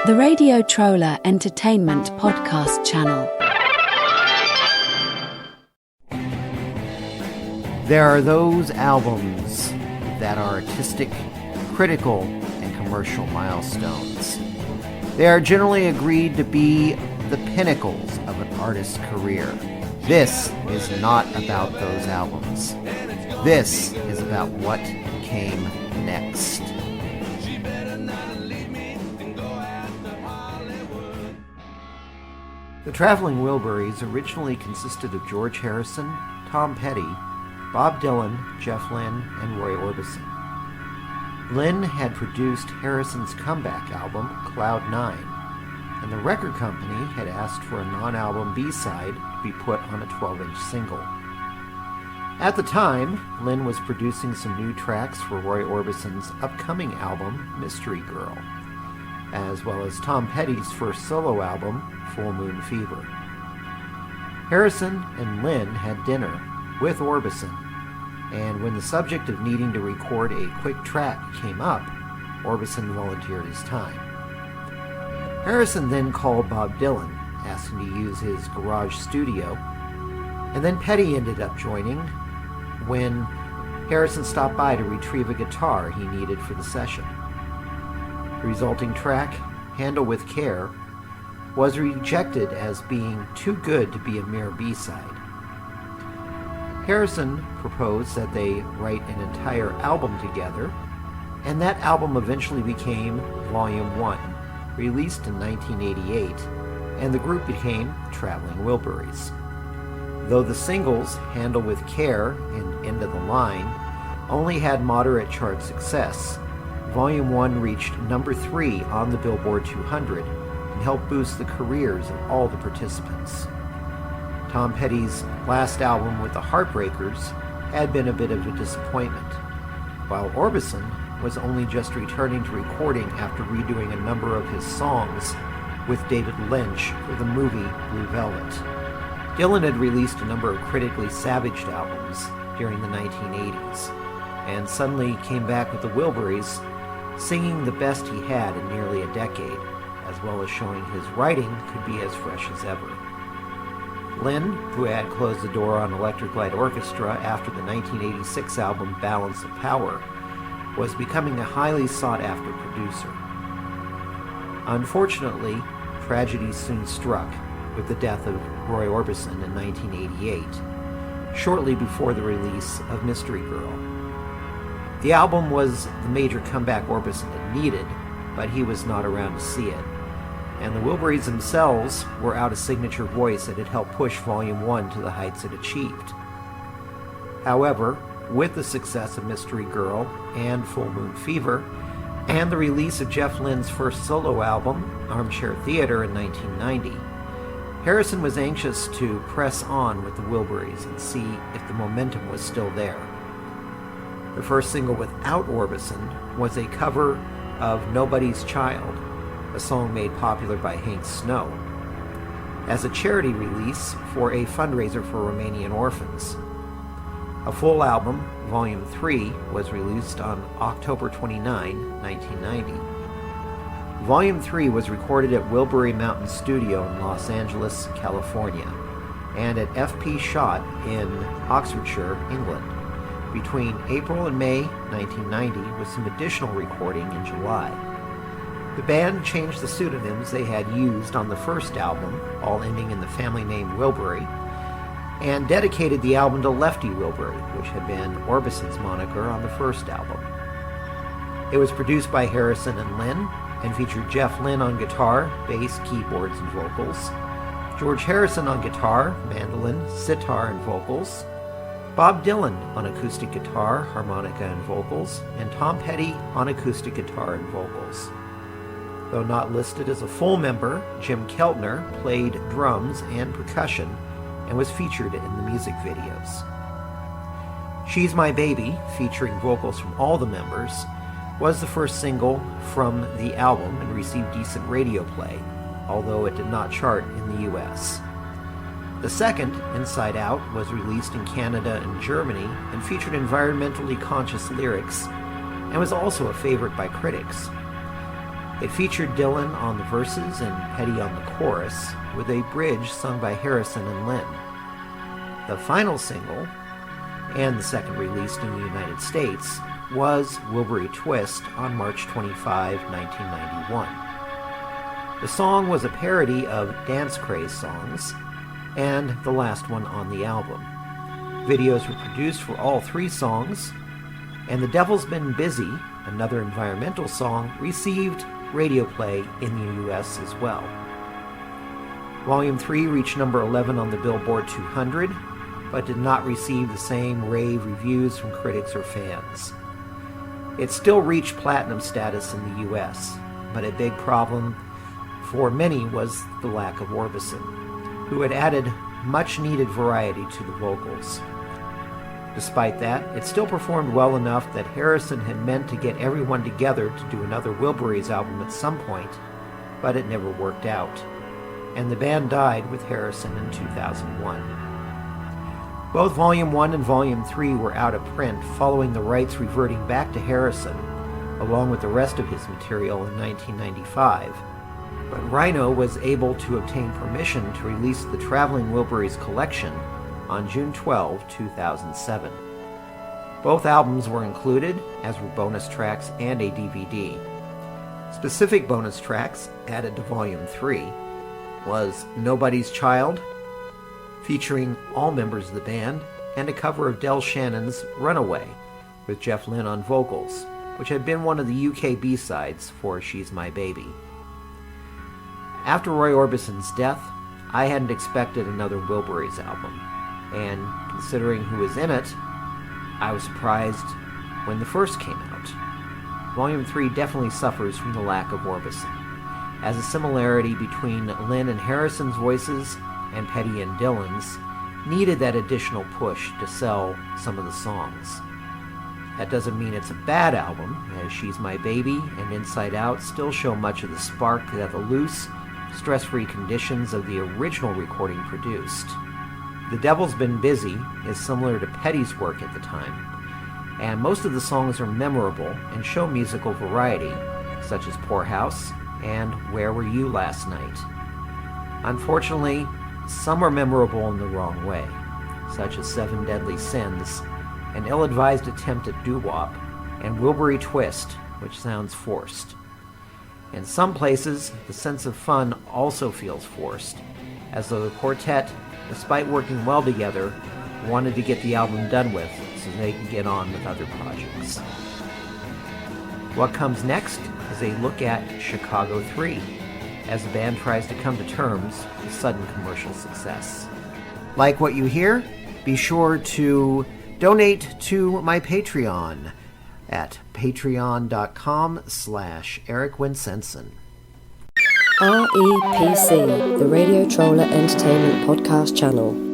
the Radio Troller Entertainment podcast channel. There are those albums that are artistic, critical, and commercial milestones. They are generally agreed to be the pinnacles of an artist's career. This is not about those albums. This is about what came next. The Traveling Wilburys originally consisted of George Harrison, Tom Petty, Bob Dylan, Jeff Lynne, and Roy Orbison. Lynne had produced Harrison's comeback album, Cloud 9, and the record company had asked for a non-album B-side to be put on a 12-inch single. At the time, Lynne was producing some new tracks for Roy Orbison's upcoming album, Mystery Girl, as well as Tom Petty's first solo album, Full Moon Fever. Harrison and Lynne had dinner with Orbison, and when the subject of needing to record a quick track came up, Orbison volunteered his time. Harrison then called Bob Dylan, asking to use his garage studio, and then Petty ended up joining when Harrison stopped by to retrieve a guitar he needed for the session. The resulting track, Handle With Care, was rejected as being too good to be a mere B-side. Harrison proposed that they write an entire album together, and that album eventually became Volume 1, released in 1988, and the group became Traveling Wilburys. Though the singles Handle With Care and End of the Line only had moderate chart success, Volume 1 reached number 3 on the Billboard 200 and helped boost the careers of all the participants. Tom Petty's last album with the Heartbreakers had been a bit of a disappointment, while Orbison was only just returning to recording after redoing a number of his songs with David Lynch for the movie Blue Velvet. Dylan had released a number of critically savaged albums during the 1980s, and suddenly came back with the Wilburys, singing the best he had in nearly a decade, as well as showing his writing could be as fresh as ever. Lynne, who had closed the door on Electric Light Orchestra after the 1986 album Balance of Power, was becoming a highly sought-after producer. Unfortunately, tragedy soon struck with the death of Roy Orbison in 1988, shortly before the release of Mystery Girl. The album was the major comeback Orbison had needed, but he was not around to see it, and the Wilburys themselves were out a signature voice that had helped push Volume 1 to the heights it achieved. However, with the success of Mystery Girl and Full Moon Fever, and the release of Jeff Lynne's first solo album, Armchair Theater, in 1990, Harrison was anxious to press on with the Wilburys and see if the momentum was still there. The first single without Orbison was a cover of Nobody's Child, a song made popular by Hank Snow, as a charity release for a fundraiser for Romanian orphans. A full album, Volume 3, was released on October 29, 1990. Volume 3 was recorded at Wilbury Mountain Studio in Los Angeles, California, and at FP Shot in Oxfordshire, England, between April and May 1990, with some additional recording in July. The band changed the pseudonyms they had used on the first album, all ending in the family name Wilbury, and dedicated the album to Lefty Wilbury, which had been Orbison's moniker on the first album. It was produced by Harrison and Lynne, and featured Jeff Lynne on guitar, bass, keyboards, and vocals, George Harrison on guitar, mandolin, sitar, and vocals, Bob Dylan on acoustic guitar, harmonica, and vocals, and Tom Petty on acoustic guitar and vocals. Though not listed as a full member, Jim Keltner played drums and percussion and was featured in the music videos. She's My Baby, featuring vocals from all the members, was the first single from the album and received decent radio play, although it did not chart in the US. The second, Inside Out, was released in Canada and Germany and featured environmentally conscious lyrics and was also a favorite by critics. It featured Dylan on the verses and Petty on the chorus, with a bridge sung by Harrison and Lynne. The final single, and the second released in the United States, was Wilbury Twist on March 25, 1991. The song was a parody of dance craze songs, and the last one on the album. Videos were produced for all three songs, and The Devil's Been Busy, another environmental song, received radio play in the US as well. Volume 3 reached number 11 on the Billboard 200, but did not receive the same rave reviews from critics or fans. It still reached platinum status in the US, but a big problem for many was the lack of Orbison, who had added much-needed variety to the vocals. Despite that, it still performed well enough that Harrison had meant to get everyone together to do another Wilburys album at some point, but it never worked out, and the band died with Harrison in 2001. Both Volume 1 and Volume 3 were out of print following the rights reverting back to Harrison, along with the rest of his material in 1995. But Rhino was able to obtain permission to release the Traveling Wilburys collection on June 12, 2007. Both albums were included, as were bonus tracks and a DVD. Specific bonus tracks added to Volume 3 was Nobody's Child, featuring all members of the band, and a cover of Del Shannon's Runaway, with Jeff Lynne on vocals, which had been one of the UK B-sides for She's My Baby. After Roy Orbison's death, I hadn't expected another Wilburys album, and considering who was in it, I was surprised when the first came out. Volume 3 definitely suffers from the lack of Orbison, as a similarity between Lynne and Harrison's voices and Petty and Dylan's needed that additional push to sell some of the songs. That doesn't mean it's a bad album, as She's My Baby and Inside Out still show much of the spark that the loose, stress-free conditions of the original recording produced. The Devil's Been Busy is similar to Petty's work at the time, and most of the songs are memorable and show musical variety, such as Poorhouse and Where Were You Last Night. Unfortunately, some are memorable in the wrong way, such as Seven Deadly Sins, an ill-advised attempt at doo-wop, and Wilbury Twist, which sounds forced. In some places, the sense of fun also feels forced, as though the quartet, despite working well together, wanted to get the album done with so they could get on with other projects. What comes next is a look at Chicago 3, as the band tries to come to terms with sudden commercial success. Like what you hear? Be sure to donate to my Patreon at patreon.com/Eric Winsenson. REPC, the Radio Troller Entertainment Podcast Channel.